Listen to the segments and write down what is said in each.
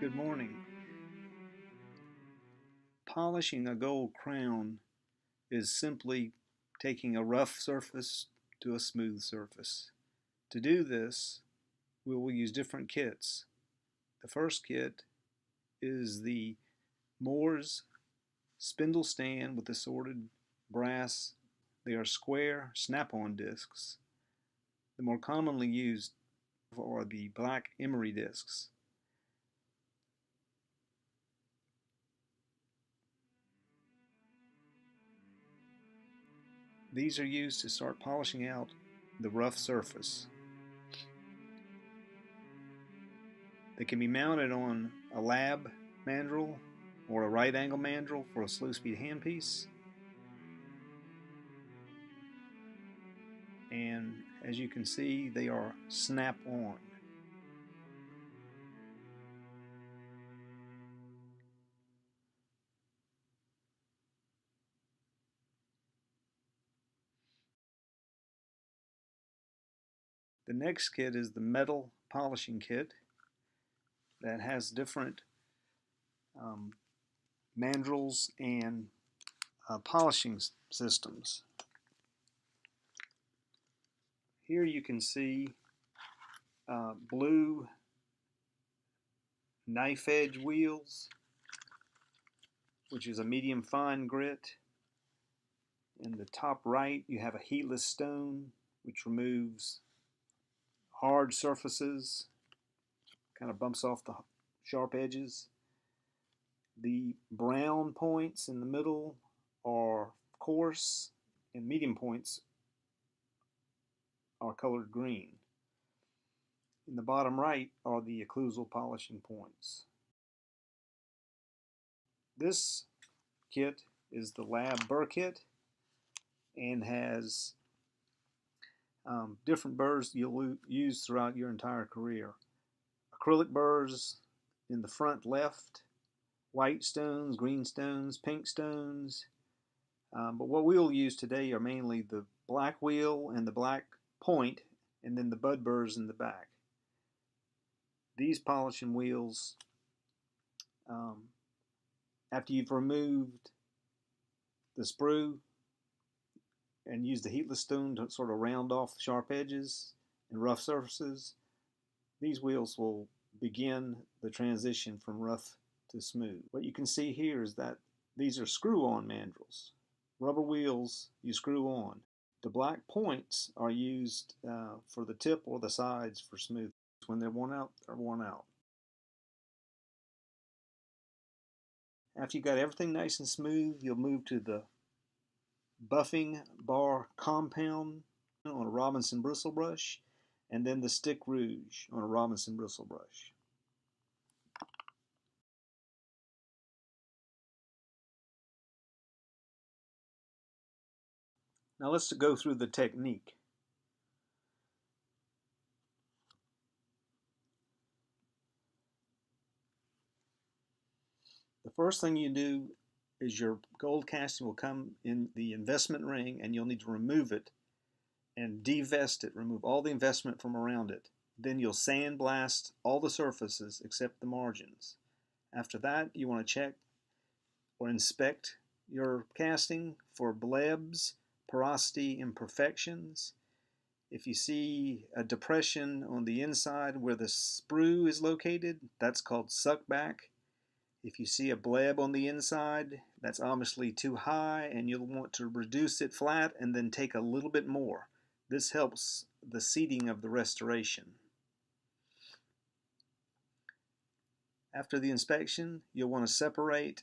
Good morning. Polishing a gold crown is simply taking a rough surface to a smooth surface. To do this, we will use different kits. The first kit is the Moore's spindle stand with assorted brass. They are square snap-on discs. The more commonly used are the black emery discs. These are used to start polishing out the rough surface. They can be mounted on a lab mandrel or a right angle mandrel for a slow speed handpiece. And as you can see, they are snap on. The next kit is the metal polishing kit that has different mandrels and polishing systems. Here you can see blue knife edge wheels, which is a medium fine grit. In the top right, you have a heatless stone, which removes hard surfaces, kind of bumps off the sharp edges. The brown points in the middle are coarse, and medium points are colored green. In the bottom right are the occlusal polishing points. This kit is the lab burr kit and has different burrs you'll use throughout your entire career. Acrylic burrs in the front left, white stones, green stones, pink stones. But what we'll use today are mainly the black wheel and the black point, and then the bud burrs in the back. These polishing wheels, after you've removed the sprue and used the heatless stone to sort of round off sharp edges and rough surfaces, these wheels will begin the transition from rough to smooth. What you can see here is that these are screw-on mandrels. Rubber wheels you screw on. The black points are used for the tip or the sides for smooth. When they're worn out, they're worn out. After you've got everything nice and smooth, you'll move to the buffing bar compound on a Robinson bristle brush, and then the stick rouge on a Robinson bristle brush. Now let's go through the technique. The first thing you do is your gold casting will come in the investment ring, and you'll need to remove it and devest it, remove all the investment from around it. Then you'll sandblast all the surfaces except the margins. After that, you want to check or inspect your casting for blebs, porosity, imperfections. If you see a depression on the inside where the sprue is located, that's called suck back. If you see a bleb on the inside, that's obviously too high, and you'll want to reduce it flat and then take a little bit more. This helps the seating of the restoration. After the inspection, you'll want to separate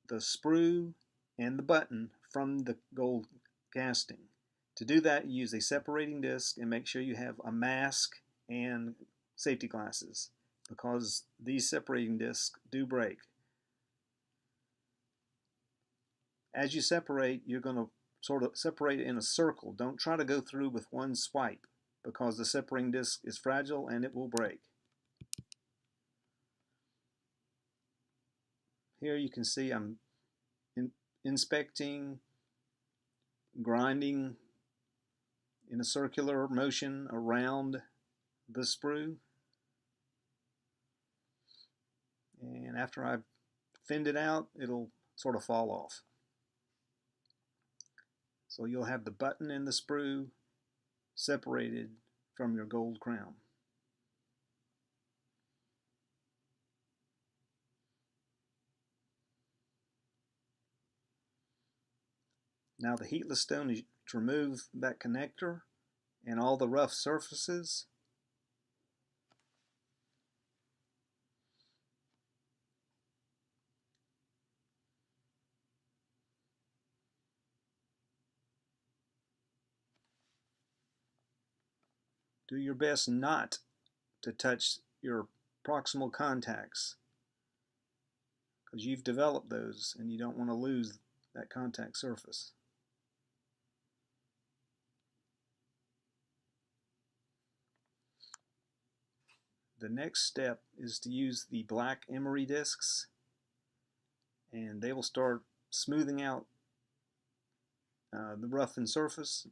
the sprue and the button from the gold casting. To do that, use a separating disc and make sure you have a mask and safety glasses, because these separating discs do break. As you separate, you're going to sort of separate it in a circle. Don't try to go through with one swipe, because the separating disc is fragile and it will break. Here you can see I'm inspecting, grinding in a circular motion around the sprue. and after I've thinned it out, it'll sort of fall off. So you'll have the button and the sprue separated from your gold crown. Now the heatless stone is to remove that connector and all the rough surfaces. Do your best not to touch your proximal contacts, because you've developed those and you don't want to lose that contact surface. The next step is to use the black emery discs, and they will start smoothing out the roughened surface.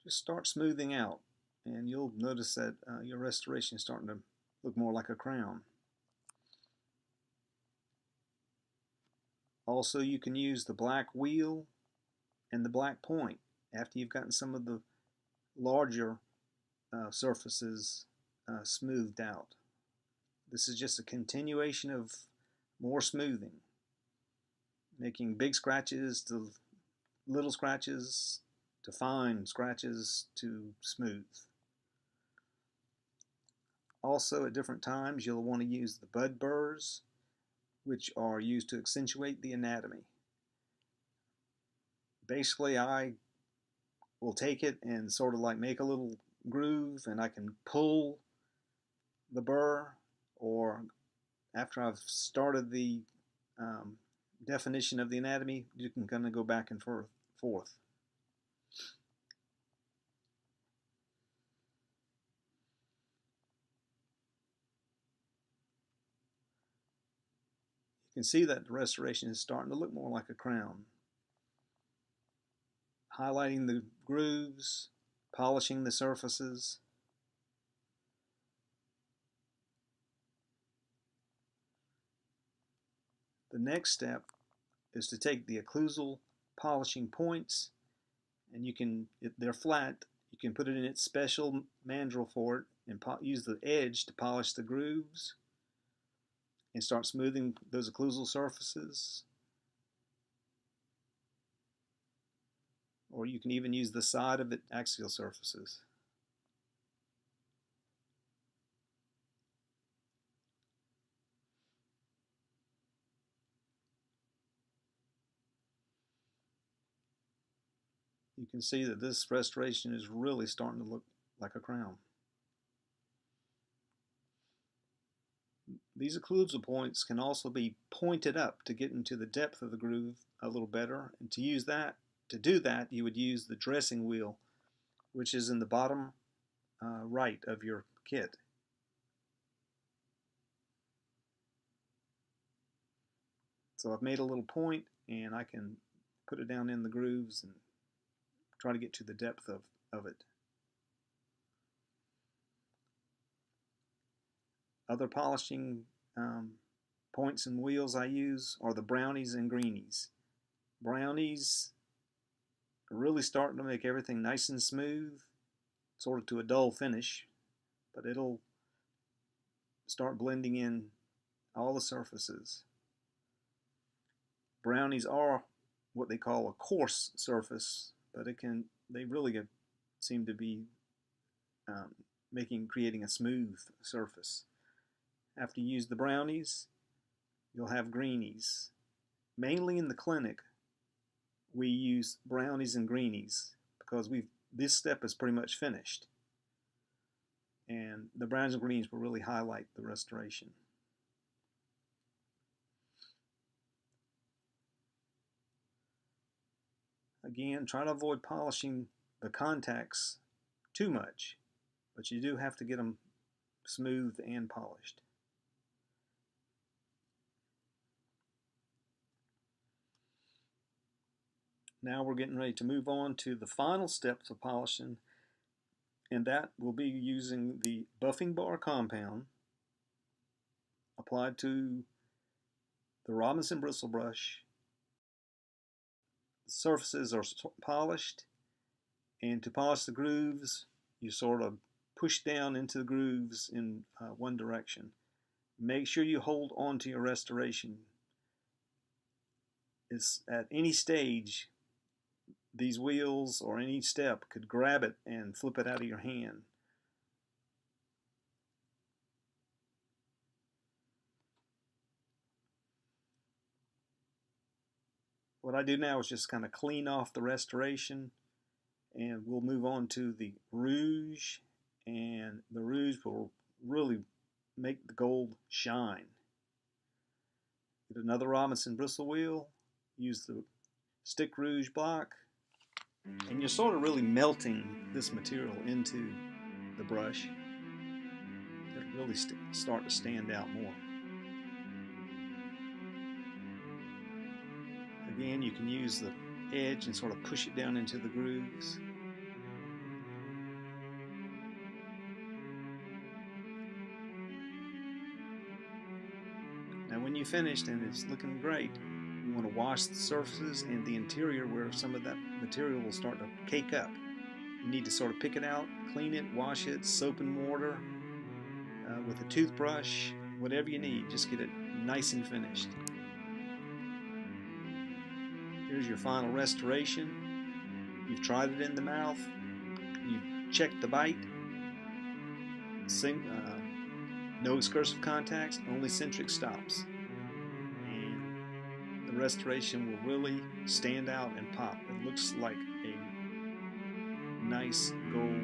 Just start smoothing out, and you'll notice that your restoration is starting to look more like a crown. Also, you can use the black wheel and the black point after you've gotten some of the larger surfaces smoothed out. This is just a continuation of more smoothing, making big scratches to little scratches to fine scratches to smooth. Also, at different times, you'll want to use the bud burrs, which are used to accentuate the anatomy. Basically, I will take it and sort of like make a little groove, and I can pull the burr, or after I've started the definition of the anatomy, you can kind of go back and forth. You can see that the restoration is starting to look more like a crown. Highlighting the grooves, polishing the surfaces. The next step is to take the occlusal polishing points, and if they're flat, you can put it in its special mandrel for it and use the edge to polish the grooves and start smoothing those occlusal surfaces. Or you can even use the side of it axial surfaces. You can see that this restoration is really starting to look like a crown. These occlusal points can also be pointed up to get into the depth of the groove a little better. And to do that, you would use the dressing wheel, which is in the bottom right of your kit. So I've made a little point, and I can put it down in the grooves and try to get to the depth of it. Other polishing points and wheels I use are the brownies and greenies. Brownies are really starting to make everything nice and smooth, sort of to a dull finish, but it'll start blending in all the surfaces. Brownies are what they call a coarse surface, but they really seem to be creating a smooth surface. After you use the brownies, you'll have greenies. Mainly in the clinic, we use brownies and greenies because this step is pretty much finished. And the browns and greens will really highlight the restoration. Again, try to avoid polishing the contacts too much, but you do have to get them smooth and polished. Now we're getting ready to move on to the final steps of polishing, and that will be using the buffing bar compound applied to the Robinson bristle brush. The surfaces are polished, and to polish the grooves, you sort of push down into the grooves in one direction. Make sure you hold on to your restoration. It's at any stage, these wheels or any step could grab it and flip it out of your hand. What I do now is just kind of clean off the restoration, and we'll move on to the rouge, and the rouge will really make the gold shine. Get another Robinson bristle wheel, use the stick rouge block, and you're sort of really melting this material into the brush. It'll really start to stand out more. Again, you can use the edge and sort of push it down into the grooves. Now when you're finished and it's looking great, you want to wash the surfaces and the interior where some of that material will start to cake up. You need to sort of pick it out, clean it, wash it, soap and water, with a toothbrush, whatever you need. Just get it nice and finished. Here's your final restoration. You've tried it in the mouth. You've checked the bite. No excursive contacts, only centric stops. And the restoration will really stand out and pop. It looks like a nice gold